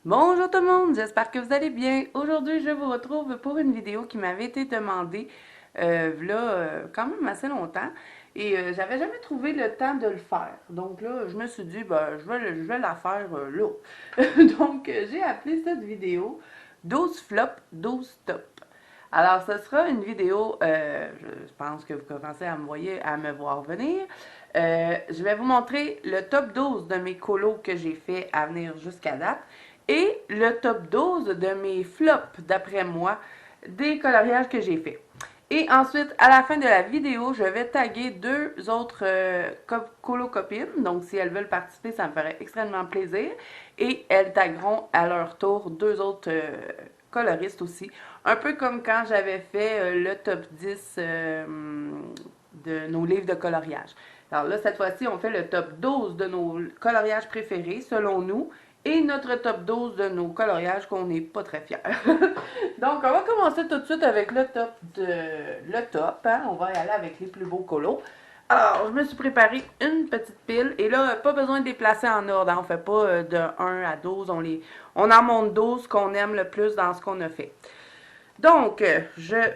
Bonjour tout le monde, j'espère que vous allez bien. Aujourd'hui, je vous retrouve pour une vidéo qui m'avait été demandée quand même assez longtemps et j'avais jamais trouvé le temps de le faire. Donc là, je me suis dit, ben, je vais la faire là. Donc, j'ai appelé cette vidéo 12 flops, 12 tops. Alors, ce sera une vidéo, je pense que vous commencez à me voir venir. Je vais vous montrer le top 12 de mes colos que j'ai fait à venir jusqu'à date et le top 12 de mes flops, d'après moi, des coloriages que j'ai fait. Et ensuite, à la fin de la vidéo, je vais taguer deux autres colo-copines. Donc, si elles veulent participer, ça me ferait extrêmement plaisir. Et elles tagueront à leur tour deux autres coloristes aussi. Un peu comme quand j'avais fait le top 10 de nos livres de coloriage. Alors là, cette fois-ci, on fait le top 12 de nos coloriages préférés, selon nous, et notre top 12 de nos coloriages qu'on n'est pas très fiers. Donc, on va commencer tout de suite avec le top. Hein? On va y aller avec les plus beaux colos. Alors, je me suis préparé une petite pile. Et là, pas besoin de les placer en ordre. Hein? On ne fait pas de 1 à 12. On en monte 12 qu'on aime le plus dans ce qu'on a fait. Donc,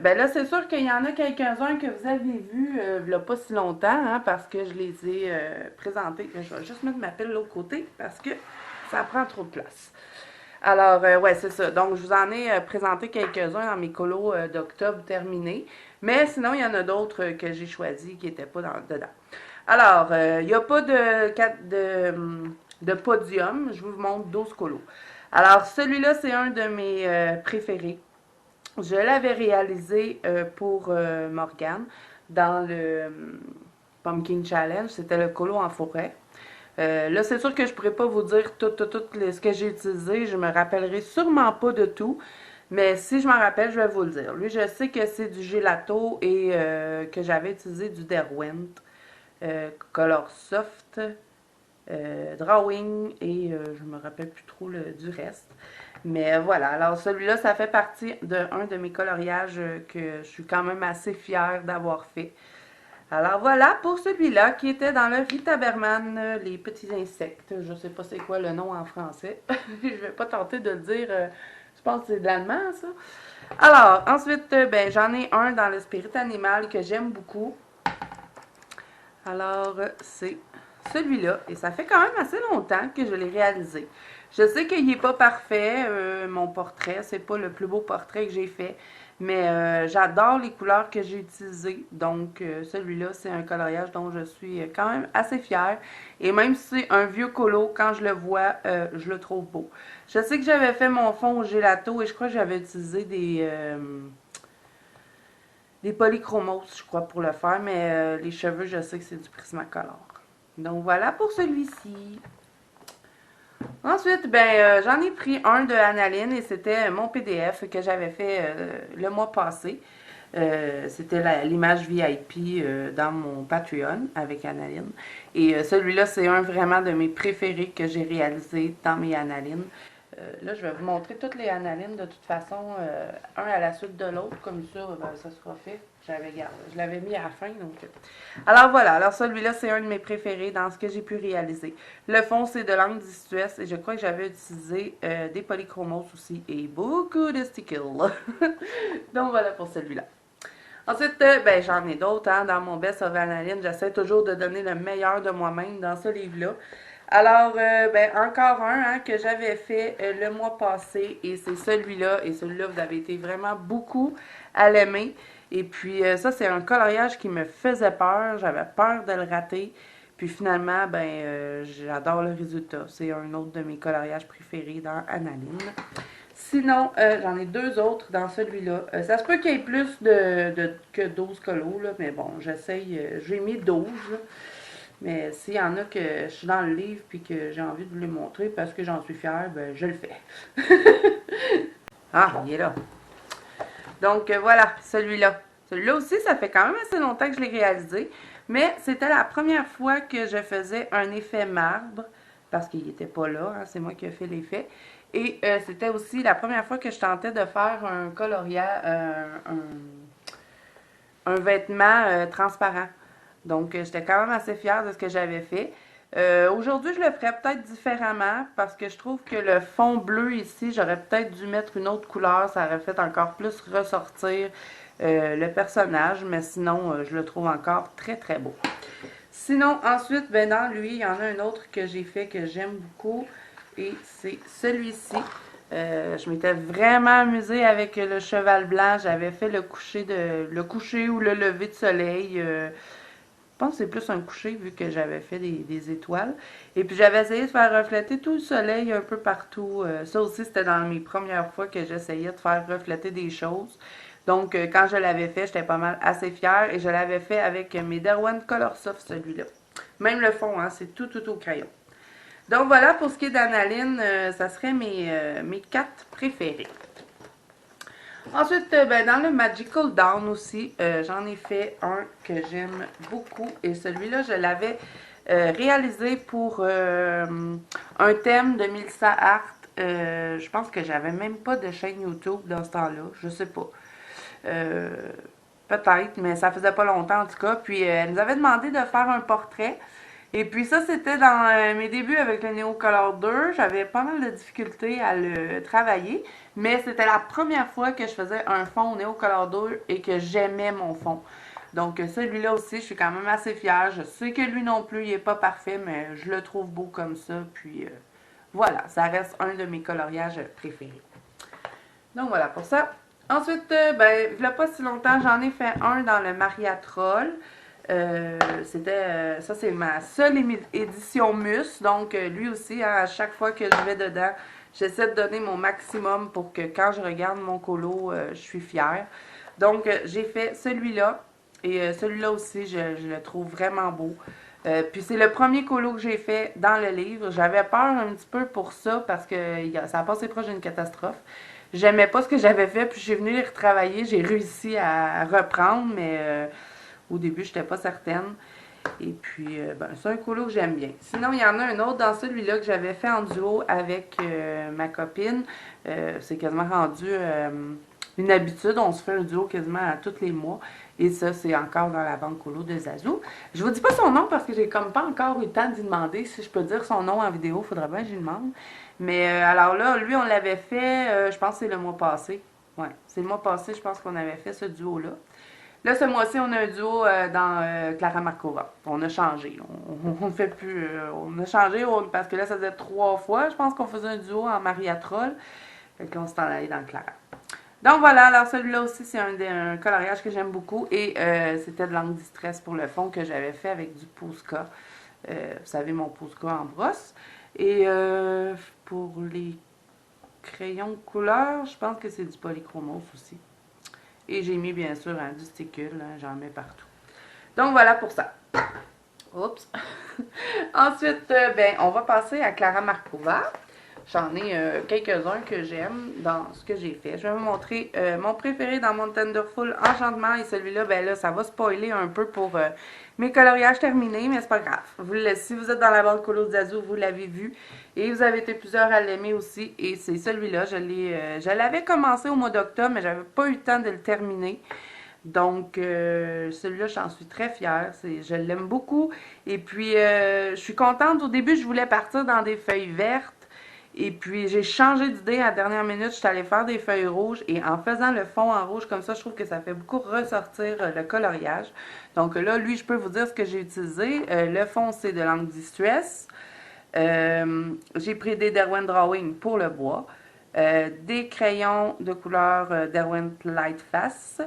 ben là, c'est sûr qu'il y en a quelques-uns que vous avez vus il n'y a pas si longtemps, hein, parce que je les ai présentés. Je vais juste mettre ma pile de l'autre côté parce que ça prend trop de place. Alors, ouais, c'est ça. Donc, je vous en ai présenté quelques-uns dans mes colos d'octobre terminés. Mais sinon, il y en a d'autres que j'ai choisis qui n'étaient pas dedans. Alors, il n'y a pas de podium. Je vous montre 12 colos. Alors, celui-là, c'est un de mes préférés. Je l'avais réalisé pour Morgane dans le Pumpkin Challenge. C'était le colo en forêt. Là, c'est sûr que je ne pourrais pas vous dire tout ce que j'ai utilisé. Je me rappellerai sûrement pas de tout. Mais si je m'en rappelle, je vais vous le dire. Lui, je sais que c'est du gelato et que j'avais utilisé du Derwent, Color Soft, Drawing et je me rappelle plus trop du reste. Mais voilà, alors celui-là, ça fait partie d'un de mes coloriages que je suis quand même assez fière d'avoir fait. Alors voilà pour celui-là qui était dans le Rita Berman, les petits insectes. Je sais pas c'est quoi le nom en français. Je vais pas tenter de le dire. Je pense que c'est de l'allemand, ça. Alors, ensuite, ben, j'en ai un dans le spirit animal que j'aime beaucoup. Alors, c'est celui-là. Et ça fait quand même assez longtemps que je l'ai réalisé. Je sais qu'il n'est pas parfait, mon portrait. C'est pas le plus beau portrait que j'ai fait. Mais j'adore les couleurs que j'ai utilisées. Donc, celui-là, c'est un coloriage dont je suis quand même assez fière. Et même si c'est un vieux colo, quand je le vois, je le trouve beau. Je sais que j'avais fait mon fond au gelato et je crois que j'avais utilisé des polychromos, je crois, pour le faire, mais les cheveux, je sais que c'est du Prismacolor. Donc voilà pour celui-ci. Ensuite, ben, j'en ai pris un de Analine et c'était mon PDF que j'avais fait le mois passé. C'était l'image VIP dans mon Patreon avec Analine. Et celui-là, c'est un vraiment de mes préférés que j'ai réalisé dans mes Analines. Là, je vais vous montrer toutes les analines de toute façon, un à la suite de l'autre, comme ça, ben, ça sera fait. Je l'avais mis à la fin, donc. Alors voilà, alors celui-là, c'est un de mes préférés dans ce que j'ai pu réaliser. Le fond, c'est de l'angle d'Istuess et je crois que j'avais utilisé des polychromos aussi et beaucoup de stickles. Donc voilà pour celui-là. Ensuite, ben, j'en ai d'autres, hein, dans mon Best of Analine. J'essaie toujours de donner le meilleur de moi-même dans ce livre-là. Alors, ben, encore un hein, que j'avais fait le mois passé et c'est celui-là. Et celui-là, vous avez été vraiment beaucoup à l'aimer. Et puis, ça, c'est un coloriage qui me faisait peur. J'avais peur de le rater. Puis finalement, ben, j'adore le résultat. C'est un autre de mes coloriages préférés dans Analine. Sinon, j'en ai deux autres dans celui-là. Ça se peut qu'il y ait plus que 12 colos, là, mais bon, j'essaye. J'ai mis 12. Là. Mais s'il y en a que je suis dans le livre puis que j'ai envie de vous les montrer parce que j'en suis fière, ben je le fais. Ah, il est là. Donc voilà, celui-là. Celui-là aussi, ça fait quand même assez longtemps que je l'ai réalisé. Mais c'était la première fois que je faisais un effet marbre. Parce qu'il n'était pas là, hein, c'est moi qui ai fait l'effet. Et c'était aussi la première fois que je tentais de faire un coloriage, un vêtement transparent. Donc, j'étais quand même assez fière de ce que j'avais fait. Aujourd'hui, je le ferais peut-être différemment parce que je trouve que le fond bleu ici, j'aurais peut-être dû mettre une autre couleur. Ça aurait fait encore plus ressortir le personnage, mais sinon, je le trouve encore très très beau. Sinon, ensuite, ben dans lui, il y en a un autre que j'ai fait que j'aime beaucoup et c'est celui-ci. Je m'étais vraiment amusée avec le cheval blanc. J'avais fait le coucher ou le lever de soleil. Je pense que c'est plus un coucher vu que j'avais fait des étoiles. Et puis j'avais essayé de faire refléter tout le soleil un peu partout. Ça aussi, c'était dans mes premières fois que j'essayais de faire refléter des choses. Donc, quand je l'avais fait, j'étais pas mal assez fière. Et je l'avais fait avec mes Derwent Color Soft, celui-là. Même le fond, hein, c'est tout au crayon. Donc voilà, pour ce qui est d'Analine, ça serait mes 4 préférés. Ensuite, ben, dans le Magical Dawn aussi, j'en ai fait un que j'aime beaucoup. Et celui-là, je l'avais réalisé pour un thème de Melissa Hart. Je pense que j'avais même pas de chaîne YouTube dans ce temps-là. Je sais pas. Euh, Peut-être, mais ça faisait pas longtemps en tout cas. Puis elle nous avait demandé de faire un portrait. Et puis ça, c'était dans mes débuts avec le Neo Color 2. J'avais pas mal de difficultés à le travailler, mais c'était la première fois que je faisais un fond Neo Color 2 et que j'aimais mon fond. Donc celui-là aussi, je suis quand même assez fière. Je sais que lui non plus, il est pas parfait, mais je le trouve beau comme ça. Puis voilà, ça reste un de mes coloriages préférés. Donc voilà pour ça. Ensuite, ben, il n'y a pas si longtemps, j'en ai fait un dans le Maria Troll. Ça c'est ma seule édition Mus, donc lui aussi, hein, à chaque fois que je vais dedans, j'essaie de donner mon maximum pour que quand je regarde mon colo, je suis fière. Donc j'ai fait celui-là, et celui-là aussi, je le trouve vraiment beau. Puis c'est le premier colo que j'ai fait dans le livre. J'avais peur un petit peu pour ça parce que ça a passé proche d'une catastrophe. J'aimais pas ce que j'avais fait, puis je suis venue les retravailler. J'ai réussi à reprendre, mais au début, je n'étais pas certaine. Et puis, ben, c'est un colo que j'aime bien. Sinon, il y en a un autre dans celui-là que j'avais fait en duo avec ma copine. C'est quasiment rendu une habitude. On se fait un duo quasiment à tous les mois. Et ça, c'est encore dans la banque colo de Zazou. Je vous dis pas son nom parce que j'ai comme pas encore eu le temps d'y demander. Si je peux dire son nom en vidéo, il faudrait bien que je lui demande. Mais alors là, lui, on l'avait fait, je pense que c'est le mois passé. Ouais, c'est le mois passé, je pense qu'on avait fait ce duo-là. Là, ce mois-ci, on a un duo dans Clara Markova. On a changé. On ne fait plus. On a changé parce que là, ça faisait 3 fois. Je pense qu'on faisait un duo en Maria Troll. Fait qu'on s'est en allé dans Clara. Donc voilà, alors celui-là aussi, c'est un coloriage que j'aime beaucoup. Et c'était de l'angle distress pour le fond que j'avais fait avec du Posca. Vous savez, mon Posca en brosse. Et pour les crayons de couleur, je pense que c'est du polychromos aussi. Et j'ai mis bien sûr du sticule, hein, j'en mets partout. Donc voilà pour ça. Oups. Ensuite, ben, on va passer à Clara Markova. J'en ai quelques-uns que j'aime dans ce que j'ai fait. Je vais vous montrer mon préféré dans mon Tenderful Enchantement. Et celui-là, ben là, ça va spoiler un peu pour mes coloriages terminés, mais c'est pas grave. Si vous êtes dans la bande Colo Zazou, vous l'avez vu. Et vous avez été plusieurs à l'aimer aussi. Et c'est celui-là. Je l'avais commencé au mois d'octobre, mais j'avais pas eu le temps de le terminer. Donc, celui-là, j'en suis très fière. Je l'aime beaucoup. Et puis, je suis contente. Au début, je voulais partir dans des feuilles vertes. Et puis, j'ai changé d'idée à la dernière minute. Je suis allée faire des feuilles rouges. Et en faisant le fond en rouge comme ça, je trouve que ça fait beaucoup ressortir le coloriage. Donc là, lui, je peux vous dire ce que j'ai utilisé. Le fond, c'est de l'angle Distress. J'ai pris des Derwent Drawing pour le bois. Des crayons de couleur Derwent Light Face.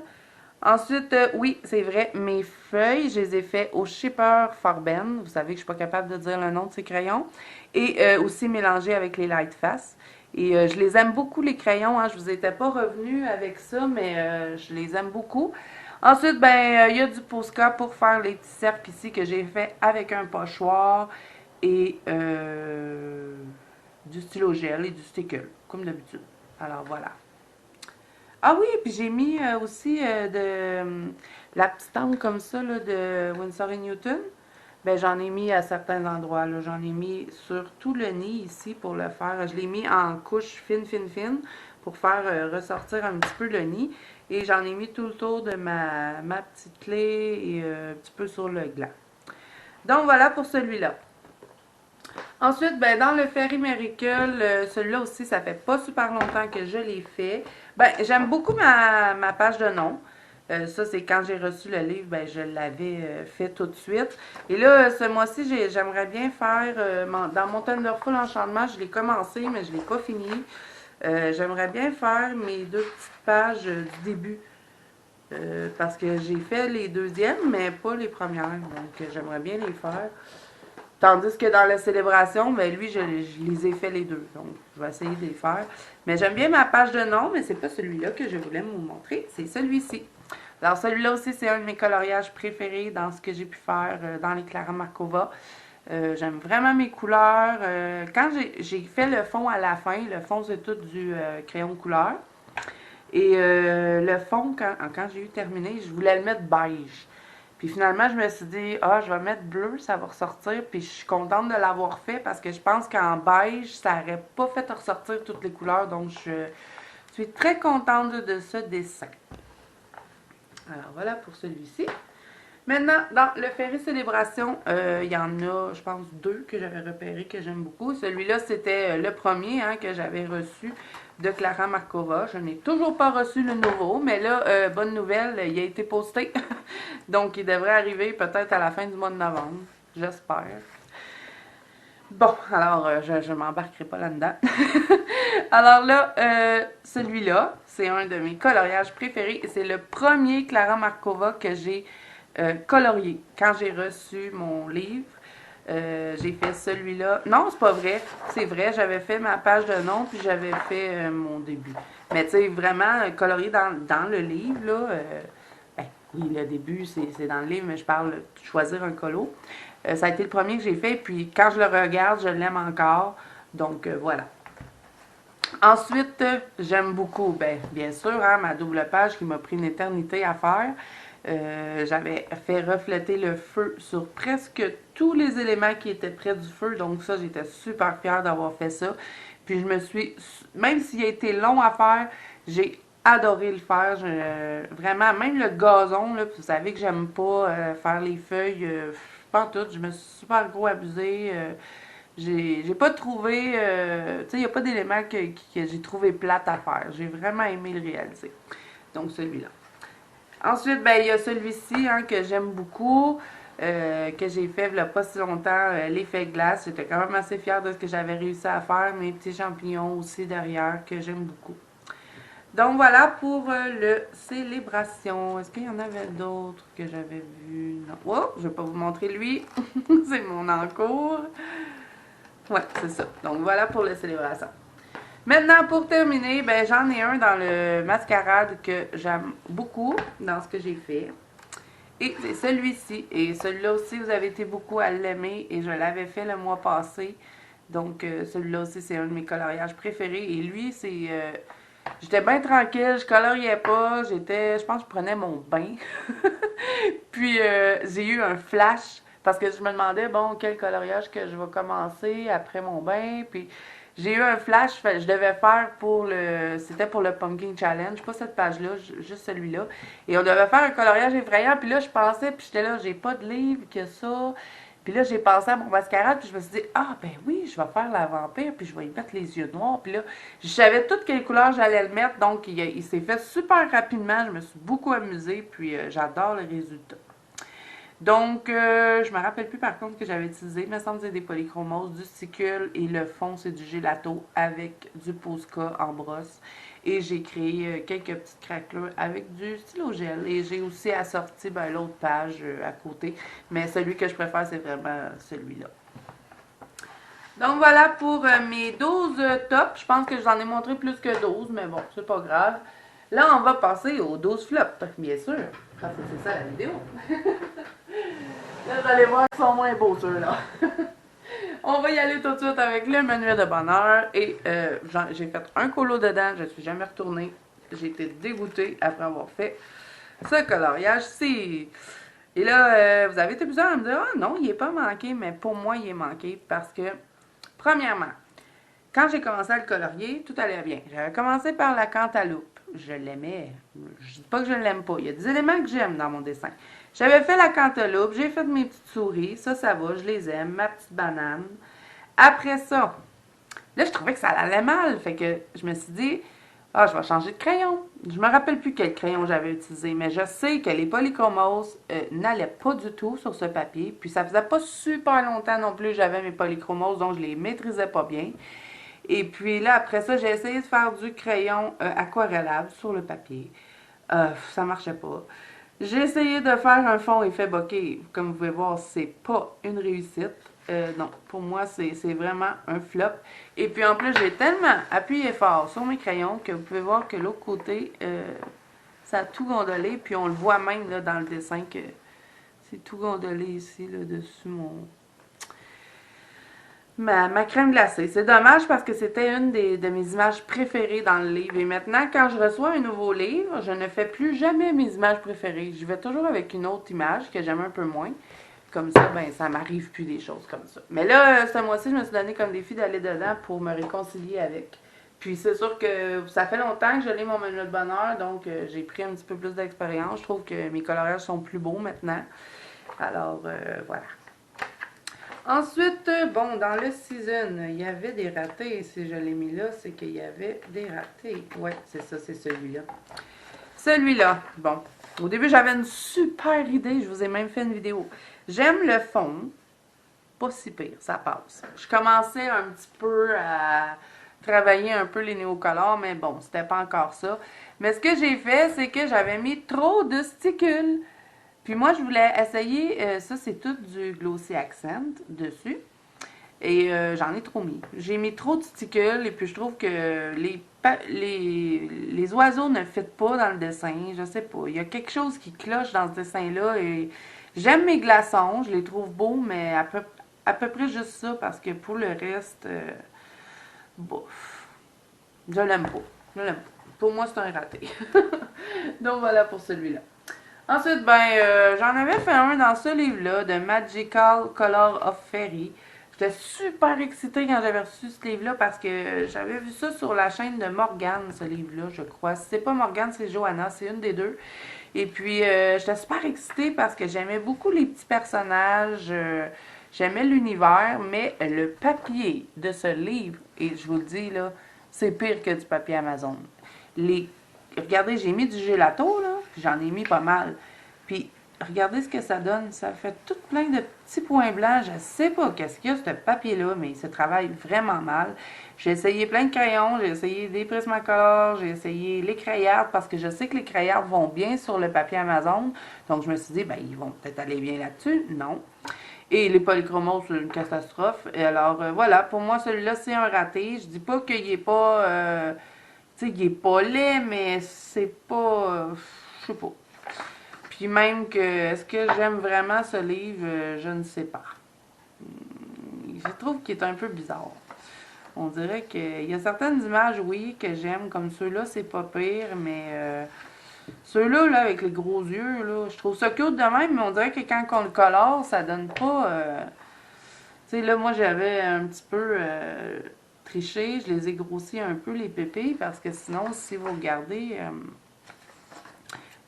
Ensuite, oui, c'est vrai, mes feuilles, je les ai fait au Shipper Farben. Vous savez que je ne suis pas capable de dire le nom de ces crayons. Et aussi mélangés avec les Light Face. Et je les aime beaucoup, les crayons. Hein. Je vous étais pas revenue avec ça, mais je les aime beaucoup. Ensuite, ben, il y a du Posca pour faire les petits cercles ici que j'ai fait avec un pochoir et du stylo gel et du sticker, comme d'habitude. Alors voilà. Ah oui, puis j'ai mis aussi la petite angle comme ça là, de Winsor et Newton. Ben, j'en ai mis à certains endroits. Là. J'en ai mis sur tout le nid ici pour le faire. Je l'ai mis en couche fine pour faire ressortir un petit peu le nid. Et j'en ai mis tout le tour de ma petite clé et un petit peu sur le gland. Donc voilà pour celui-là. Ensuite, ben, dans le Fairy Miracle, celui-là aussi, ça fait pas super longtemps que je l'ai fait. Ben, j'aime beaucoup ma page de nom. Ça, c'est quand j'ai reçu le livre, ben, je l'avais fait tout de suite. Et là, ce mois-ci, j'aimerais bien faire, dans mon Thunderful Enchantement, je l'ai commencé, mais je l'ai pas fini. J'aimerais bien faire mes deux petites pages du début. Parce que j'ai fait les deuxièmes, mais pas les premières. Donc, j'aimerais bien les faire. Tandis que dans la célébration, ben lui, je les ai fait les deux. Donc, je vais essayer de les faire. Mais j'aime bien ma page de nom, mais c'est pas celui-là que je voulais vous montrer. C'est celui-ci. Alors, celui-là aussi, c'est un de mes coloriages préférés dans ce que j'ai pu faire dans les Clara Markova. J'aime vraiment mes couleurs. Quand j'ai fait le fond à la fin, le fond, c'est tout du crayon couleur. Et le fond, quand j'ai eu terminé, je voulais le mettre beige. Puis finalement, je me suis dit, ah, je vais mettre bleu, ça va ressortir. Puis je suis contente de l'avoir fait parce que je pense qu'en beige, ça n'aurait pas fait ressortir toutes les couleurs. Donc, je suis très contente de ce dessin. Alors, voilà pour celui-ci. Maintenant, dans le Fairy Célébration, il y en a, je pense, deux que j'avais repérés que j'aime beaucoup. Celui-là, c'était le premier que j'avais reçu de Clara Markova. Je n'ai toujours pas reçu le nouveau, mais là, bonne nouvelle, il a été posté. Donc, il devrait arriver peut-être à la fin du mois de novembre. J'espère. Bon, alors, je ne m'embarquerai pas là-dedans. Alors là, celui-là, c'est un de mes coloriages préférés. C'est le premier Clara Markova que j'ai colorié. Quand j'ai reçu mon livre, j'ai fait celui-là. Non, c'est pas vrai. C'est vrai, j'avais fait ma page de nom, puis j'avais fait mon début. Mais tu sais, vraiment, colorié dans le livre, là, ben, oui, le début, c'est dans le livre, mais je parle de choisir un colo. Ça a été le premier que j'ai fait, puis quand je le regarde, je l'aime encore. Donc, voilà. Ensuite, j'aime beaucoup, bien sûr, ma double page qui m'a pris une éternité à faire. J'avais fait refléter le feu sur presque tous les éléments qui étaient près du feu. Donc ça, j'étais super fière d'avoir fait ça. Puis je me suis, même s'il a été long à faire, j'ai adoré le faire. Vraiment, même le gazon, là, vous savez que j'aime pas faire les feuilles, pas en tout. Je me suis super gros abusée. J'ai pas trouvé, tu sais, il n'y a pas d'éléments que j'ai trouvé plate à faire. J'ai vraiment aimé le réaliser. Donc celui-là. Ensuite, ben, il y a celui-ci que j'aime beaucoup, que j'ai fait il n'y a pas si longtemps, l'effet glace. J'étais quand même assez fière de ce que j'avais réussi à faire. Mes petits champignons aussi derrière, que j'aime beaucoup. Donc voilà pour le célébration. Est-ce qu'il y en avait d'autres que j'avais vu? Non. Oh, je ne vais pas vous montrer lui. C'est mon encours. Ouais, c'est ça. Donc voilà pour le célébration. Maintenant, pour terminer, ben, j'en ai un dans le mascarade que j'aime beaucoup dans ce que j'ai fait. Et c'est celui-ci. Et celui-là aussi, vous avez été beaucoup à l'aimer et je l'avais fait le mois passé. Donc, celui-là aussi, c'est un de mes coloriages préférés. Et lui, c'est... j'étais bien tranquille, je coloriais pas. Je pense que je prenais mon bain. Puis, j'ai eu un flash parce que je me demandais, bon, quel coloriage que je vais commencer après mon bain. Puis... j'ai eu un flash, je devais faire pour le... C'était pour le Pumpkin Challenge, pas cette page-là, juste celui-là. Et on devait faire un coloriage effrayant, puis là, je pensais, puis j'étais là, j'ai pas de livre que ça. Puis là, j'ai pensé à mon mascarade, puis je me suis dit, ah, ben oui, je vais faire la vampire, puis je vais y mettre les yeux noirs. Puis là, je savais toutes quelles couleurs j'allais le mettre, donc il s'est fait super rapidement. Je me suis beaucoup amusée, puis j'adore le résultat. Donc, je me rappelle plus par contre que j'avais utilisé. Il me semble que c'est des polychromoses, du sticule et le fond, c'est du gelato avec du Posca en brosse. Et j'ai créé quelques petites craquelures avec du stylo gel. Et j'ai aussi assorti l'autre page à côté. Mais celui que je préfère, c'est vraiment celui-là. Donc voilà pour mes 12 tops. Je pense que je vous en ai montré plus que 12, mais bon, c'est pas grave. Là, on va passer aux 12 flops, bien sûr. Parce que c'est ça la vidéo. Là, vous allez voir qu'ils sont moins beaux, ceux-là. On va y aller tout de suite avec le manuel de bonheur. Et j'ai fait un colo dedans. Je ne suis jamais retournée. J'ai été dégoûtée après avoir fait ce coloriage-ci. Et là, vous avez été plusieurs à me dire, ah non, il n'est pas manqué. Mais pour moi, il est manqué parce que, premièrement, quand j'ai commencé à le colorier, tout allait bien. J'avais commencé par la cantaloupe. Je l'aimais. Je dis pas que je ne l'aime pas. Il y a des éléments que j'aime dans mon dessin. J'avais fait la cantaloupe, j'ai fait mes petites souris. Ça va, je les aime. Ma petite banane. Après ça, là, je trouvais que ça allait mal. Fait que je me suis dit, ah, je vais changer de crayon. Je me rappelle plus quel crayon j'avais utilisé, mais je sais que les polychromos n'allaient pas du tout sur ce papier. Puis ça faisait pas super longtemps non plus que j'avais mes polychromos, donc je les maîtrisais pas bien. Et puis là, après ça, j'ai essayé de faire du crayon aquarellable sur le papier. Ça marchait pas. J'ai essayé de faire un fond effet bokeh. Comme vous pouvez voir, c'est pas une réussite. Non, pour moi, c'est vraiment un flop. Et puis en plus, j'ai tellement appuyé fort sur mes crayons que vous pouvez voir que l'autre côté, ça a tout gondolé. Puis on le voit même là, dans le dessin que c'est tout gondolé ici, là, dessus ma crème glacée. C'est dommage parce que c'était une de mes images préférées dans le livre. Et maintenant, quand je reçois un nouveau livre, je ne fais plus jamais mes images préférées. Je vais toujours avec une autre image que j'aime un peu moins. Comme ça, ben, ça m'arrive plus des choses comme ça. Mais là, ce mois-ci, je me suis donné comme défi d'aller dedans pour me réconcilier avec. Puis c'est sûr que ça fait longtemps que je lis mon menu de bonheur, donc j'ai pris un petit peu plus d'expérience. Je trouve que mes colorages sont plus beaux maintenant. Alors, voilà. Ensuite, bon, dans le season, il y avait des ratés. Si je l'ai mis là, c'est qu'il y avait des ratés. Ouais, c'est ça, c'est celui-là. Celui-là, bon. Au début, j'avais une super idée. Je vous ai même fait une vidéo. J'aime le fond. Pas si pire, ça passe. Je commençais un petit peu à travailler un peu les néocolores, mais bon, c'était pas encore ça. Mais ce que j'ai fait, c'est que j'avais mis trop de sticules. Puis moi, je voulais essayer, ça c'est tout du Glossy Accent dessus. Et j'en ai trop mis. J'ai mis trop de sticules et puis je trouve que les oiseaux ne fitent pas dans le dessin. Je sais pas. Il y a quelque chose qui cloche dans ce dessin-là. Et j'aime mes glaçons, je les trouve beaux, mais à peu près juste ça parce que pour le reste, bof. Je l'aime pas. Je l'aime pas. Pour moi, c'est un raté. Donc voilà pour celui-là. Ensuite, ben, j'en avais fait un dans ce livre-là, de Magical Color of Fairy. J'étais super excitée quand j'avais reçu ce livre-là parce que j'avais vu ça sur la chaîne de Morgane, ce livre-là, je crois. Si c'est pas Morgane, c'est Johanna, c'est une des deux. Et puis, j'étais super excitée parce que j'aimais beaucoup les petits personnages, j'aimais l'univers, mais le papier de ce livre, et je vous le dis, là, c'est pire que du papier Amazon. Regardez, j'ai mis du gelato, là, j'en ai mis pas mal. Puis, regardez ce que ça donne. Ça fait tout plein de petits points blancs. Je sais pas qu'est-ce qu'il y a, ce papier-là, mais il se travaille vraiment mal. J'ai essayé plein de crayons, j'ai essayé des Prismacolor, j'ai essayé les crayards, parce que je sais que les crayards vont bien sur le papier Amazon. Donc, je me suis dit, ben, ils vont peut-être aller bien là-dessus. Non. Et les polychromos, c'est une catastrophe. Et alors, voilà, pour moi, celui-là, c'est un raté. Je dis pas qu'il est pas... tu sais, il est pas laid, mais c'est pas... je sais pas. Puis même que, est-ce que j'aime vraiment ce livre? Je ne sais pas. Je trouve qu'il est un peu bizarre. On dirait qu'il y a certaines images, oui, que j'aime, comme ceux-là, c'est pas pire, mais ceux-là, là, avec les gros yeux, là, je trouve ça cute de même, mais on dirait que quand on le colore, ça donne pas... tu sais, là, moi, j'avais un petit peu triché, je les ai grossis un peu, les pépés, parce que sinon, si vous regardez...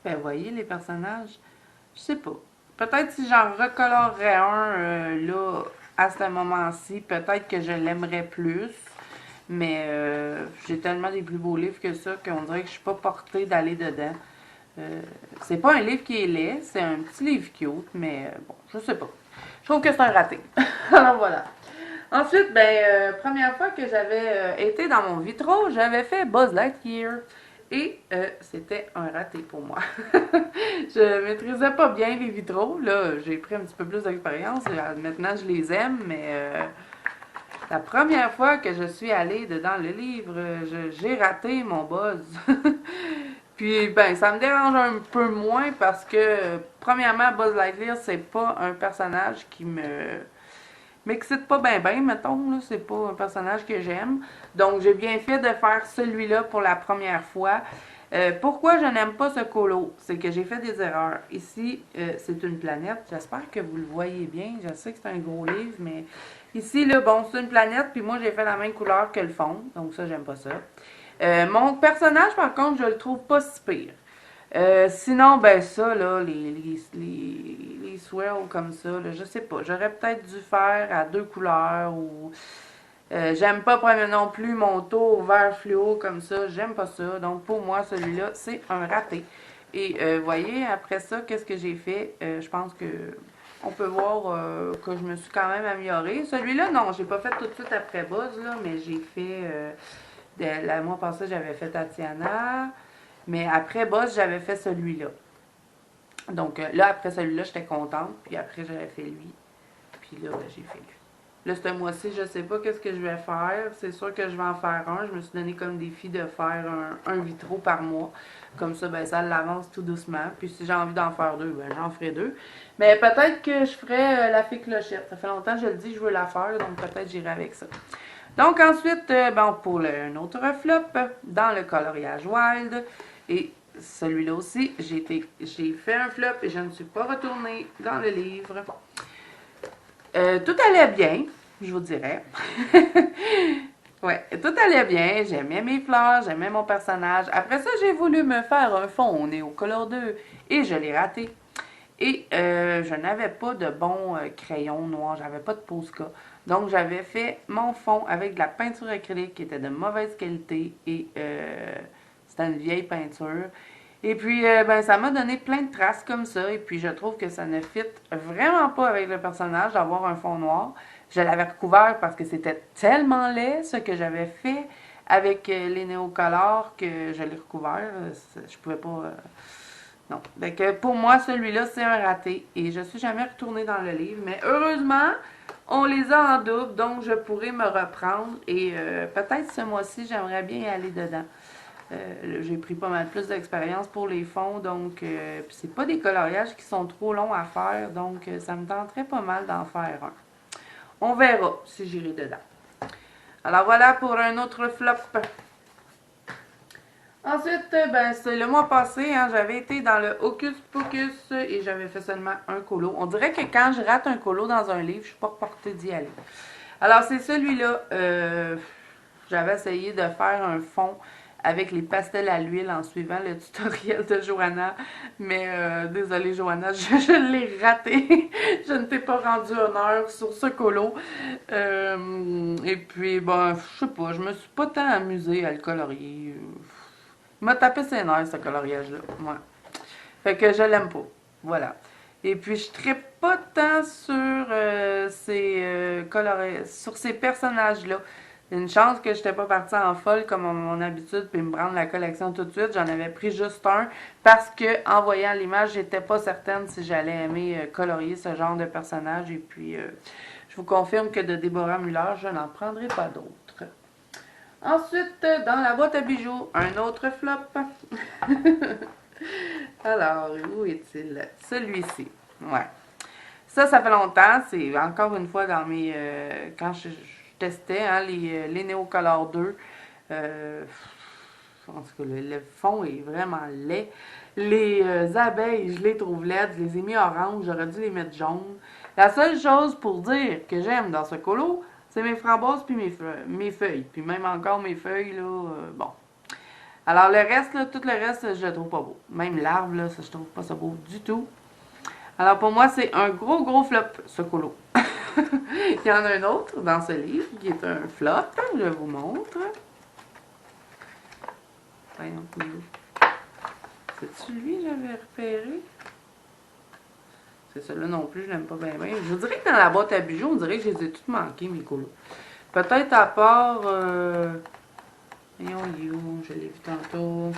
ben, voyez les personnages. Je sais pas. Peut-être si j'en recolorerais un, là, à ce moment-ci, peut-être que je l'aimerais plus. Mais j'ai tellement des plus beaux livres que ça qu'on dirait que je suis pas portée d'aller dedans. C'est pas un livre qui est laid, c'est un petit livre cute, mais bon, je sais pas. Je trouve que c'est un raté. Alors voilà. Ensuite, ben, première fois que j'avais été dans mon vitro, j'avais fait Buzz Lightyear. Et c'était un raté pour moi. Je maîtrisais pas bien les vitraux. Là, j'ai pris un petit peu plus d'expérience. Maintenant, je les aime, mais la première fois que je suis allée dedans le livre, j'ai raté mon Buzz. Puis, ben, ça me dérange un peu moins parce que, premièrement, Buzz Lightyear, c'est pas un personnage qui m'excite pas bien, mettons, là, c'est pas un personnage que j'aime. Donc, j'ai bien fait de faire celui-là pour la première fois. Pourquoi je n'aime pas ce colo? C'est que j'ai fait des erreurs. Ici, c'est une planète. J'espère que vous le voyez bien. Je sais que c'est un gros livre, mais ici, là, bon, c'est une planète, puis moi, j'ai fait la même couleur que le fond. Donc, ça, j'aime pas ça. Mon personnage, par contre, je le trouve pas si pire. Sinon, ben ça, là, les swirls comme ça, là, je sais pas. J'aurais peut-être dû faire à deux couleurs ou... j'aime pas prendre non plus mon taux vert fluo comme ça. J'aime pas ça. Donc, pour moi, celui-là, c'est un raté. Et voyez, après ça, qu'est-ce que j'ai fait? Je pense que on peut voir que je me suis quand même améliorée. Celui-là, non, j'ai pas fait tout de suite après Buzz, là, mais j'ai fait... le mois passé, j'avais fait Tatiana. Mais après Buzz, j'avais fait celui-là. Donc là, après celui-là, j'étais contente. Puis après, j'avais fait lui. Puis là, ben, j'ai fait lui. Là, ce mois-ci, je sais pas qu'est-ce que je vais faire. C'est sûr que je vais en faire un. Je me suis donné comme défi de faire un vitro par mois. Comme ça, ben, ça l'avance tout doucement. Puis si j'ai envie d'en faire deux, ben, j'en ferai deux. Mais peut-être que je ferai la fée clochette. Ça fait longtemps que je le dis, je veux la faire. Donc peut-être j'irai avec ça. Donc ensuite, bon, pour un autre flop, dans le coloriage wild, et celui-là aussi, j'ai fait un flop et je ne suis pas retournée dans le livre. Tout allait bien, je vous dirais. Ouais, tout allait bien, j'aimais mes fleurs, j'aimais mon personnage. Après ça, j'ai voulu me faire un fond au Néocolor 2 et je l'ai raté. Et je n'avais pas de bon crayon noir, j'avais pas de Posca. Donc j'avais fait mon fond avec de la peinture acrylique qui était de mauvaise qualité et c'était une vieille peinture. Et puis ben ça m'a donné plein de traces comme ça et puis je trouve que ça ne fit vraiment pas avec le personnage d'avoir un fond noir. Je l'avais recouvert parce que c'était tellement laid ce que j'avais fait avec les néocolores que je l'ai recouvert. Je pouvais pas... non. Donc, pour moi, celui-là, c'est un raté. Et je suis jamais retournée dans le livre. Mais heureusement, on les a en double. Donc, je pourrais me reprendre. Et peut-être ce mois-ci, j'aimerais bien aller dedans. J'ai pris pas mal plus d'expérience pour les fonds. Donc, c'est pas des coloriages qui sont trop longs à faire. Donc, ça me tenterait pas mal d'en faire un. On verra si j'irai dedans. Alors, voilà pour un autre flop. Ensuite, ben, c'est le mois passé, hein, j'avais été dans le Hocus Pocus et j'avais fait seulement un colo. On dirait que quand je rate un colo dans un livre, je suis pas portée d'y aller. Alors, c'est celui-là. J'avais essayé de faire un fond avec les pastels à l'huile en suivant le tutoriel de Johanna. Mais désolée Johanna, je l'ai raté. Je ne t'ai pas rendu honneur sur ce colo. Et puis, bon, je sais pas, je me suis pas tant amusée à le colorier. Il m'a tapé ses nerfs, ce coloriage-là. Ouais. Fait que je l'aime pas. Voilà. Et puis, je trippe pas tant sur sur ces personnages-là. Une chance que je n'étais pas partie en folle comme à mon habitude puis me prendre la collection tout de suite. J'en avais pris juste un parce que en voyant l'image, j'étais pas certaine si j'allais aimer colorier ce genre de personnage. Et puis, je vous confirme que de Deborah Muller, je n'en prendrai pas d'autres. Ensuite, dans la boîte à bijoux, un autre flop. Alors, où est-il? Celui-ci. Ouais. Ça fait longtemps. C'est encore une fois dans mes... quand je testais hein, les Néocolor 2. En tout cas, le fond est vraiment laid. Les abeilles, je les trouve laides. Je les ai mis orange. J'aurais dû les mettre jaunes. La seule chose pour dire que j'aime dans ce colo, c'est mes framboises puis mes feuilles. Puis même encore mes feuilles, là, bon. Alors le reste, là, tout le reste, je le trouve pas beau. Même l'arbre, là, ça, je trouve pas ça beau du tout. Alors pour moi, c'est un gros flop, ce colo. Il y en a un autre dans ce livre qui est un flop. Je vous montre. Voyons, c'est-tu lui que j'avais repéré? C'est celui-là non plus, je l'aime pas bien. Je vous dirais que dans la boîte à bijoux, on dirait que je les ai toutes manquées, mes colos. Peut-être à part... Voyons, je l'ai vu tantôt.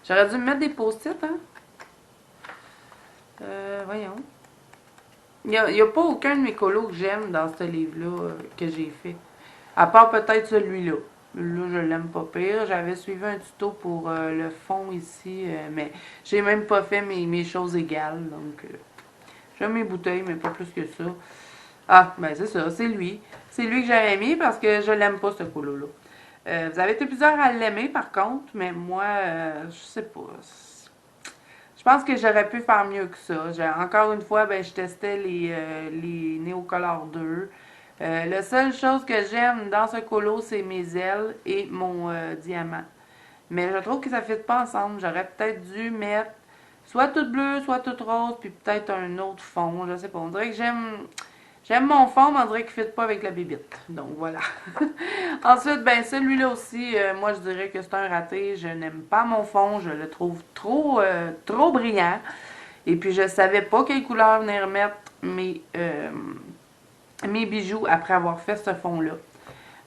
J'aurais dû me mettre des post-it, hein? Voyons. Il n'y a pas aucun de mes colos que j'aime dans ce livre-là que j'ai fait. À part peut-être celui-là. Là, je l'aime pas pire. J'avais suivi un tuto pour le fond ici, mais j'ai même pas fait mes choses égales. Donc, j'aime mes bouteilles, mais pas plus que ça. Ah, ben c'est ça, c'est lui. C'est lui que j'avais mis parce que je l'aime pas, ce colo-là. Vous avez été plusieurs à l'aimer, par contre, mais moi, je sais pas. Je pense que j'aurais pu faire mieux que ça. Encore une fois, ben, je testais les Néocolor 2. La seule chose que j'aime dans ce colo, c'est mes ailes et mon diamant. Mais je trouve que ça ne fit pas ensemble. J'aurais peut-être dû mettre soit tout bleu, soit tout rose, puis peut-être un autre fond, je sais pas. On dirait que j'aime mon fond, mais on dirait qu'il ne fit pas avec la bébite. Donc voilà. Ensuite, ben celui-là aussi, moi je dirais que c'est un raté. Je n'aime pas mon fond, je le trouve trop brillant. Et puis je savais pas quelle couleur venir mettre mes bijoux après avoir fait ce fond-là.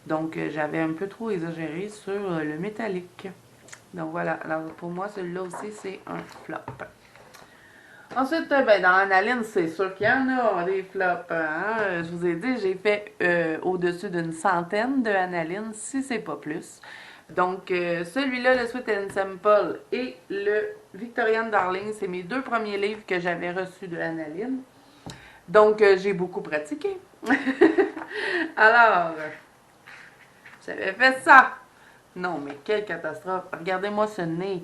Donc j'avais un peu trop exagéré sur le métallique. Donc voilà, alors pour moi celui-là aussi c'est un flop. Ensuite, ben, dans Analine, c'est sûr qu'il y en a des flops. Hein? Je vous ai dit, j'ai fait au-dessus d'une centaine de Analine, si c'est pas plus. Donc, celui-là, le Sweet and Simple et le Victorian Darling, c'est mes deux premiers livres que j'avais reçus de Analine. Donc, j'ai beaucoup pratiqué. Alors, j'avais fait ça. Non, mais quelle catastrophe. Regardez-moi ce nez.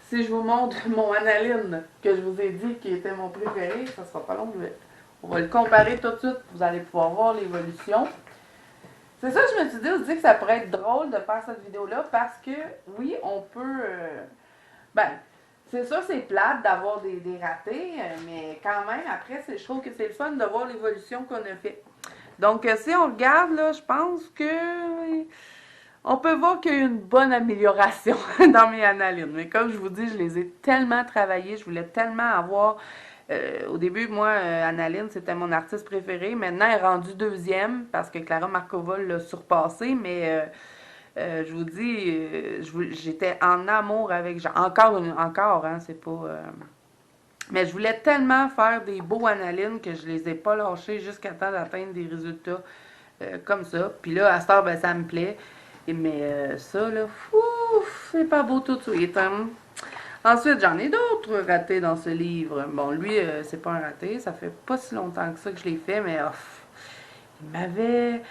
Si je vous montre mon Analine que je vous ai dit qui était mon préféré, ça sera pas long. On va le comparer tout de suite. Vous allez pouvoir voir l'évolution. C'est ça que je me suis dit aussi que ça pourrait être drôle de faire cette vidéo-là parce que, oui, on peut... ben, c'est sûr c'est plate d'avoir des ratés, mais quand même, après, je trouve que c'est le fun de voir l'évolution qu'on a fait. Donc, si on regarde, là, je pense que... On peut voir qu'il y a eu une bonne amélioration dans mes analines. Mais comme je vous dis, je les ai tellement travaillées. Je voulais tellement avoir... au début, moi, Analine, c'était mon artiste préféré. Maintenant, elle est rendue deuxième parce que Clara Markova l'a surpassée. Mais je vous dis, j'étais en amour avec... Encore, hein, c'est pas... mais je voulais tellement faire des beaux Analines que je les ai pas lâchés jusqu'à temps d'atteindre des résultats comme ça. Puis là, à cette heure, ben, ça me plaît. Mais ça, là, c'est pas beau tout de suite. Hein? Ensuite, j'en ai d'autres ratés dans ce livre. Bon, lui, c'est pas un raté. Ça fait pas si longtemps que ça que je l'ai fait, mais il m'avait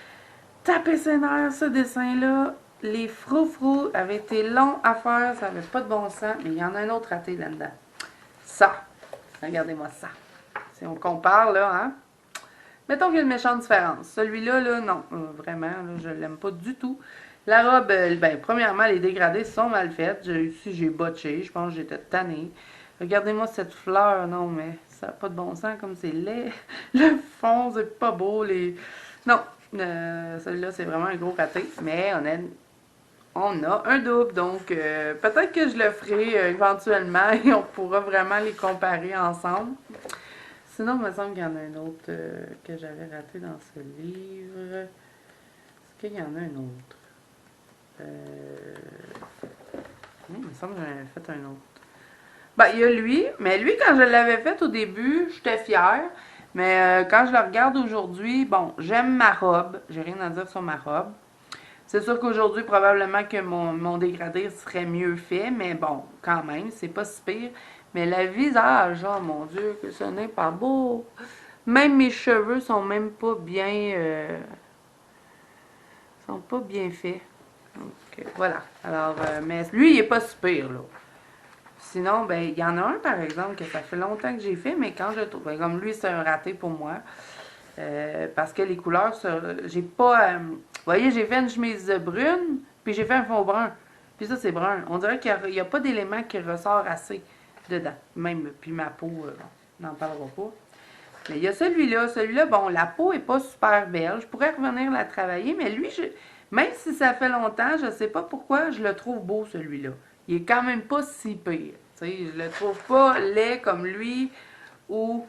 tapé ses nerfs, ce dessin-là. Les froufrous avaient été longs à faire. Ça avait pas de bon sens. Mais il y en a un autre raté là-dedans. Ça. Regardez-moi ça. Si on compare, là, hein. Mettons qu'il y a une méchante différence. Celui-là, là, non. Vraiment, là, je l'aime pas du tout. La robe, ben, premièrement, les dégradés sont mal faites. Ici, j'ai botché. Je pense que j'étais tannée. Regardez-moi cette fleur. Non, mais ça n'a pas de bon sens comme c'est laid. Le fond, c'est pas beau. Non, celui-là, c'est vraiment un gros raté. Mais on a un double. Donc, peut-être que je le ferai éventuellement et on pourra vraiment les comparer ensemble. Sinon, il me semble qu'il y en a un autre que j'avais raté dans ce livre. Est-ce qu'il y en a un autre? Il me semble que j'en avais fait un autre. Ben, il y a lui, mais lui, quand je l'avais fait au début, j'étais fière. Mais quand je le regarde aujourd'hui, bon, j'aime ma robe. J'ai rien à dire sur ma robe. C'est sûr qu'aujourd'hui, probablement que mon dégradé serait mieux fait, mais bon, quand même, c'est pas si pire. Mais le visage, oh mon Dieu, que ce n'est pas beau. Même mes cheveux sont même pas bien... sont pas bien faits. Donc, voilà. Alors, mais lui, il est pas super, là. Sinon, ben, il y en a un, par exemple, que ça fait longtemps que j'ai fait, mais quand je trouve... Ben, comme lui, c'est un raté pour moi. Parce que les couleurs, j'ai pas... vous voyez, j'ai fait une chemise brune, puis j'ai fait un fond brun. Puis ça, c'est brun. On dirait qu'il n'y a pas d'élément qui ressort assez dedans. Même, puis ma peau, on n'en parlera pas. Mais il y a celui-là. Celui-là, bon, la peau est pas super belle. Je pourrais revenir la travailler, mais lui, même si ça fait longtemps, je sais pas pourquoi, je le trouve beau, celui-là. Il est quand même pas si pire. T'sais, je le trouve pas laid comme lui ou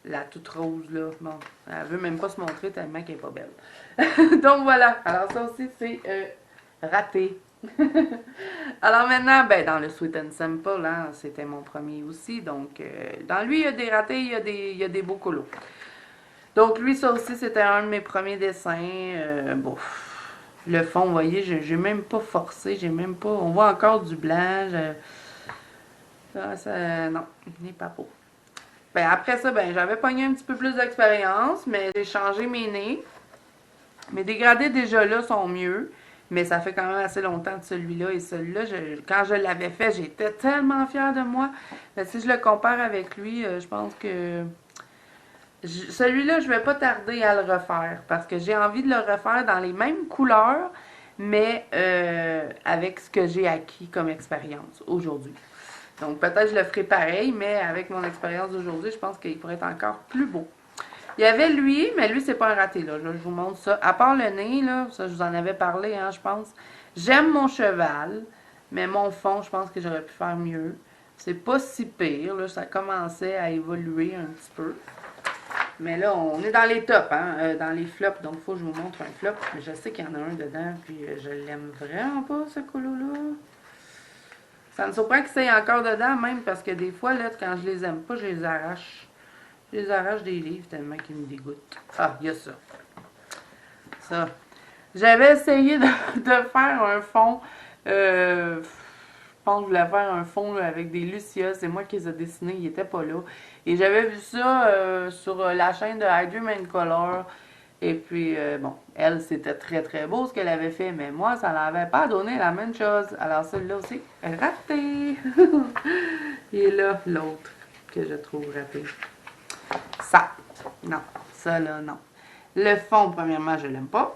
la toute rose, là. Bon, elle veut même pas se montrer tellement qu'elle est pas belle. Donc voilà. Alors ça aussi, c'est raté. Alors maintenant, ben, dans le Sweet and Simple, hein, c'était mon premier aussi. Donc, dans lui, il y a des ratés, il y a des beaux colos. Donc, lui, ça aussi, c'était un de mes premiers dessins. Bon, le fond, vous voyez, j'ai même pas forcé, j'ai même pas... On voit encore du blanc. Non, il n'est pas beau. Ben, après ça, ben, j'avais pogné un petit peu plus d'expérience, mais j'ai changé mes nez. Mes dégradés, déjà là, sont mieux. Mais ça fait quand même assez longtemps de celui-là. Et celui-là, quand je l'avais fait, j'étais tellement fière de moi. Mais si je le compare avec lui, je pense que... Celui-là, je vais pas tarder à le refaire. Parce que j'ai envie de le refaire dans les mêmes couleurs, mais avec ce que j'ai acquis comme expérience aujourd'hui. Donc peut-être je le ferai pareil, mais avec mon expérience d'aujourd'hui, je pense qu'il pourrait être encore plus beau. Il y avait lui, mais lui, c'est pas un raté, là. Là, je vous montre ça. À part le nez, là, ça, je vous en avais parlé, hein, je pense. J'aime mon cheval, mais mon fond, je pense que j'aurais pu faire mieux. C'est pas si pire, là. Ça commençait à évoluer un petit peu. Mais là, on est dans les tops, hein, dans les flops. Donc, il faut que je vous montre un flop. Mais je sais qu'il y en a un dedans, puis je l'aime vraiment pas, ce colo-là. Ça me surprend qu'il soit encore dedans, même, parce que des fois, là, quand je les aime pas, je les arrache. Je les arrache des livres tellement qu'ils me dégoûtent. Ah, il y a ça. Ça. J'avais essayé de faire un fond. Je pense que je voulais faire un fond là, avec des Lucia. C'est moi qui les ai dessinés. Ils n'étaient pas là. Et j'avais vu ça sur la chaîne de Hydrum and Color. Et puis, bon, elle, c'était très très beau ce qu'elle avait fait. Mais moi, ça n'avait pas donné la même chose. Alors, celui-là aussi, raté. Et là, l'autre que je trouve raté. Ça, non. Ça, là, non. Le fond, premièrement, je l'aime pas.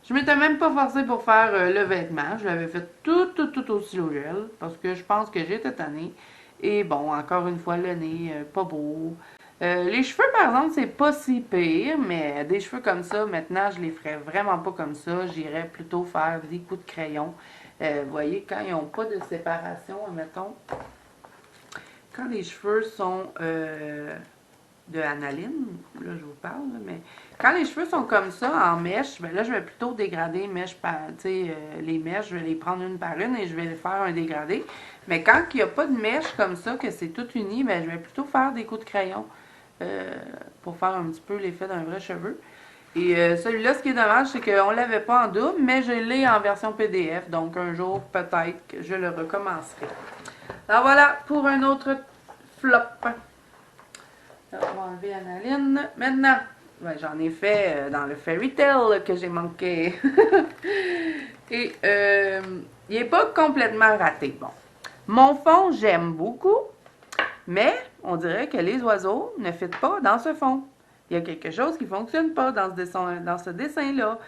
Je m'étais même pas forcée pour faire le vêtement. Je l'avais fait tout au stylo gel parce que je pense que j'étais tannée. Et bon, encore une fois, le nez, pas beau. Les cheveux, par exemple, c'est pas si pire, mais des cheveux comme ça, maintenant, je les ferais vraiment pas comme ça. J'irais plutôt faire des coups de crayon. Vous voyez, quand ils n'ont pas de séparation, admettons, quand les cheveux sont de analine, là je vous parle, mais quand les cheveux sont comme ça, en mèche, ben là je vais plutôt dégrader mèche par, les mèches, je vais les prendre une par une et je vais les faire un dégradé. Mais quand il n'y a pas de mèche comme ça, que c'est tout uni, ben je vais plutôt faire des coups de crayon pour faire un petit peu l'effet d'un vrai cheveu. Et celui-là, ce qui est dommage, c'est qu'on ne l'avait pas en double, mais je l'ai en version PDF, donc un jour, peut-être que je le recommencerai. Alors voilà, pour un autre flop. On va enlever Analine. Maintenant, ben, j'en ai fait dans le Fairy Tail que j'ai manqué. Et il n'est pas complètement raté. Bon. Mon fond, j'aime beaucoup, mais on dirait que les oiseaux ne fitent pas dans ce fond. Il y a quelque chose qui ne fonctionne pas dans ce dessin-là.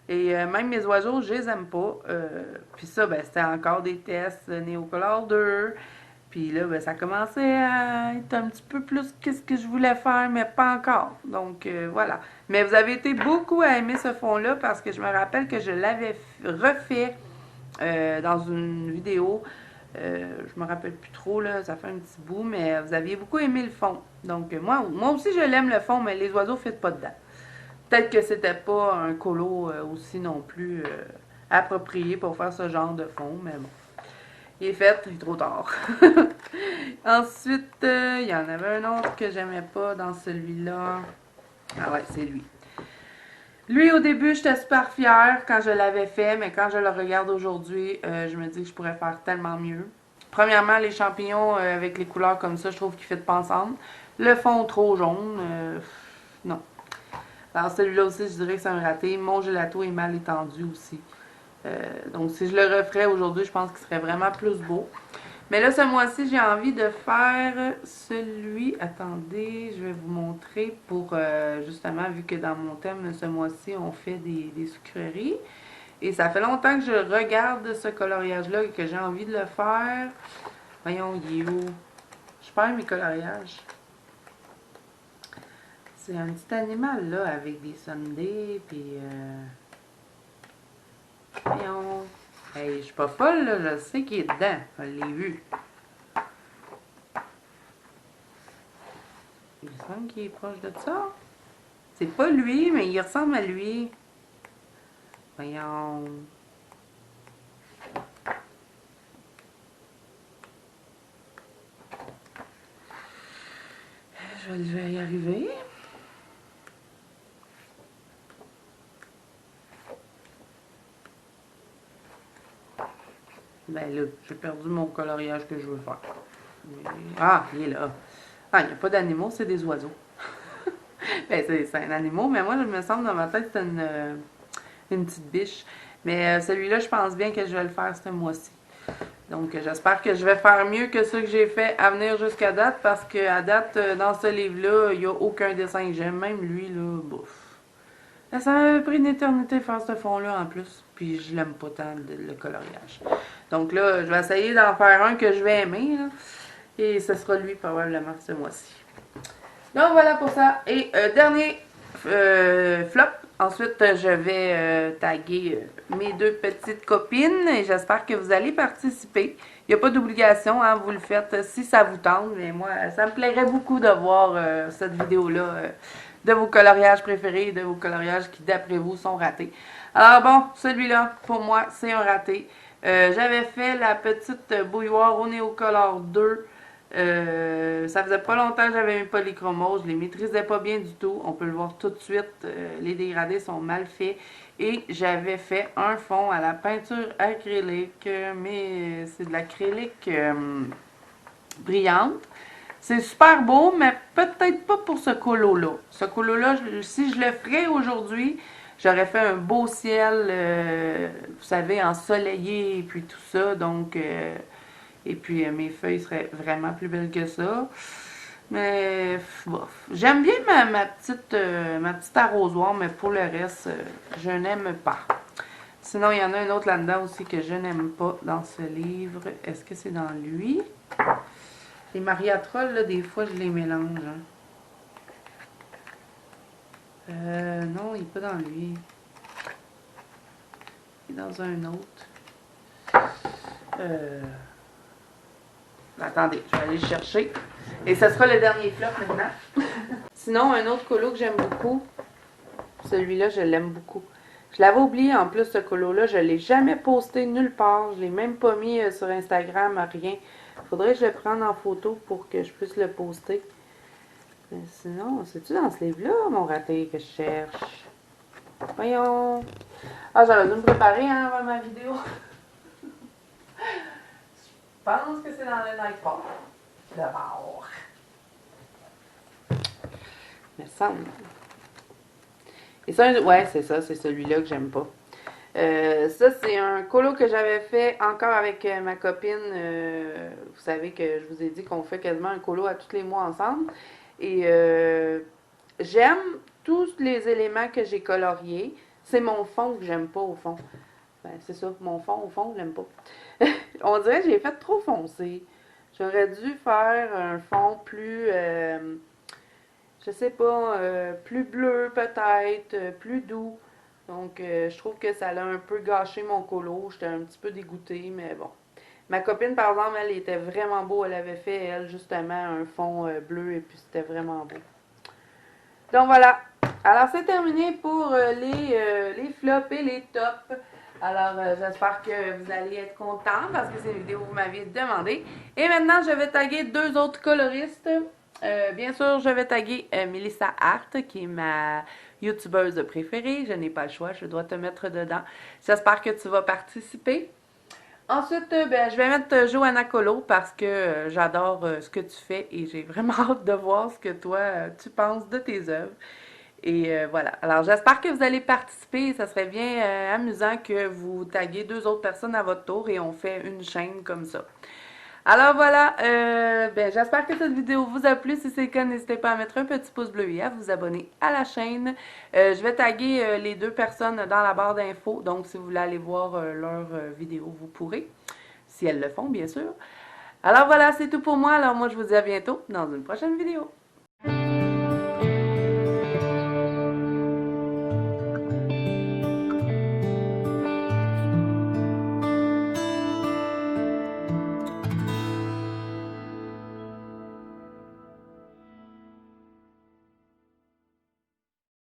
Et même mes oiseaux, je les aime pas. Puis ça, ben, c'était encore des tests Neocolor 2. Puis là, ben, ça commençait à être un petit peu plus qu'est-ce que je voulais faire, mais pas encore. Donc, voilà. Mais vous avez été beaucoup à aimer ce fond-là parce que je me rappelle que je l'avais refait dans une vidéo. Je me rappelle plus trop, là, ça fait un petit bout, mais vous aviez beaucoup aimé le fond. Donc, moi aussi, je l'aime le fond, mais les oiseaux ne fitent pas dedans. Peut-être que c'était pas un colo aussi non plus approprié pour faire ce genre de fond, mais bon. Il est fait, il est trop tard. Ensuite, il y en avait un autre que j'aimais pas dans celui-là. Ah ouais, c'est lui. Lui, au début, j'étais super fière quand je l'avais fait, mais quand je le regarde aujourd'hui, je me dis que je pourrais faire tellement mieux. Premièrement, les champignons avec les couleurs comme ça, je trouve qu'ils ne fitent pas ensemble. Le fond trop jaune, non. Alors celui-là aussi, je dirais que c'est un raté. Mon gelato est mal étendu aussi. Donc si je le referais aujourd'hui, je pense qu'il serait vraiment plus beau. Mais là, ce mois-ci, j'ai envie de faire celui... Attendez, je vais vous montrer pour, justement, vu que dans mon thème, ce mois-ci, on fait des sucreries. Et ça fait longtemps que je regarde ce coloriage-là et que j'ai envie de le faire. Voyons, il est où? Je perds mes coloriages. C'est un petit animal, là, avec des sundaes, puis... Voyons. Hey, je suis pas folle, là, je sais qu'il est dedans. Je l'ai vu. Il me semble qu'il est proche de ça. C'est pas lui, mais il ressemble à lui. Voyons. Je vais y arriver. Ben là, j'ai perdu mon coloriage que je veux faire. Ah, il est là. Ah, il n'y a pas d'animaux, c'est des oiseaux. Ben, c'est un animal, mais moi, je me semble dans ma tête, c'est une petite biche. Mais celui-là, je pense bien que je vais le faire ce mois-ci. Donc, j'espère que je vais faire mieux que ce que j'ai fait à venir jusqu'à date, parce qu'à date, dans ce livre-là, il n'y a aucun dessin que j'aime. Même lui, là, bouf. Ça m'a pris une éternité faire ce fond-là en plus. Puis je l'aime pas tant, le coloriage. Donc là, je vais essayer d'en faire un que je vais aimer. Là. Et ce sera lui probablement ce mois-ci. Donc voilà pour ça. Et dernier flop. Ensuite, je vais taguer mes deux petites copines et j'espère que vous allez participer. Il n'y a pas d'obligation, hein, vous le faites si ça vous tente. Mais moi, ça me plairait beaucoup de voir cette vidéo-là de vos coloriages préférés, de vos coloriages qui, d'après vous, sont ratés. Alors bon, celui-là, pour moi, c'est un raté. J'avais fait la petite bouilloire au Neocolor 2. Ça faisait pas longtemps que j'avais mis polychromose, je les maîtrisais pas bien du tout, on peut le voir tout de suite, les dégradés sont mal faits et j'avais fait un fond à la peinture acrylique, mais c'est de l'acrylique brillante. C'est super beau, mais peut-être pas pour ce colo-là. Ce colo-là, si je le ferais aujourd'hui, j'aurais fait un beau ciel, vous savez, ensoleillé et puis tout ça, donc... et puis mes feuilles seraient vraiment plus belles que ça. Mais bof. J'aime bien ma petite arrosoir, mais pour le reste, je n'aime pas. Sinon, il y en a un autre là-dedans aussi que je n'aime pas dans ce livre. Est-ce que c'est dans lui? Les mariatrolles, là, des fois, je les mélange. Hein. Non, il n'est pas dans lui. Il est dans un autre. Attendez, je vais aller le chercher. Et ce sera le dernier flop maintenant. Sinon, un autre colo que j'aime beaucoup. Celui-là, je l'aime beaucoup. Je l'avais oublié en plus, ce colo-là. Je ne l'ai jamais posté nulle part. Je ne l'ai même pas mis sur Instagram, rien. Faudrait que je le prenne en photo pour que je puisse le poster. Mais sinon, c'est-tu dans ce livre-là, mon raté, que je cherche? Voyons. Ah, j'aurais dû me préparer hein, avant ma vidéo. Je pense que c'est dans le Nightfall. D'abord. Me semble. Et ça, ouais, c'est ça, c'est celui-là que j'aime pas. Ça, c'est un colo que j'avais fait encore avec ma copine. Vous savez que je vous ai dit qu'on fait quasiment un colo à tous les mois ensemble. Et j'aime tous les éléments que j'ai coloriés. C'est mon fond que j'aime pas au fond. Ben, c'est ça, mon fond au fond, je l'aime pas. On dirait que j'ai fait trop foncé. J'aurais dû faire un fond plus, je sais pas, plus bleu peut-être, plus doux. Donc, je trouve que ça a un peu gâché mon colo. J'étais un petit peu dégoûtée, mais bon. Ma copine, par exemple, elle était vraiment beau. Elle avait fait, elle, justement, un fond bleu et puis c'était vraiment beau. Donc, voilà. Alors, c'est terminé pour les flops et les tops. Alors, j'espère que vous allez être contents parce que c'est une vidéo que vous m'aviez demandé. Et maintenant, je vais taguer deux autres coloristes. Bien sûr, je vais taguer Melissa Hart, qui est ma youtubeuse préférée. Je n'ai pas le choix, je dois te mettre dedans. J'espère que tu vas participer. Ensuite, je vais mettre Johanna Colo parce que j'adore ce que tu fais et j'ai vraiment hâte de voir ce que toi, tu penses de tes œuvres. Et voilà. Alors, j'espère que vous allez participer. Ça serait bien amusant que vous taguiez deux autres personnes à votre tour et on fait une chaîne comme ça. Alors voilà, j'espère que cette vidéo vous a plu. Si c'est le cas, n'hésitez pas à mettre un petit pouce bleu et à vous abonner à la chaîne. Je vais taguer les deux personnes dans la barre d'infos. Donc, si vous voulez aller voir leur vidéo, vous pourrez. Si elles le font, bien sûr. Alors voilà, c'est tout pour moi. Alors moi, je vous dis à bientôt dans une prochaine vidéo.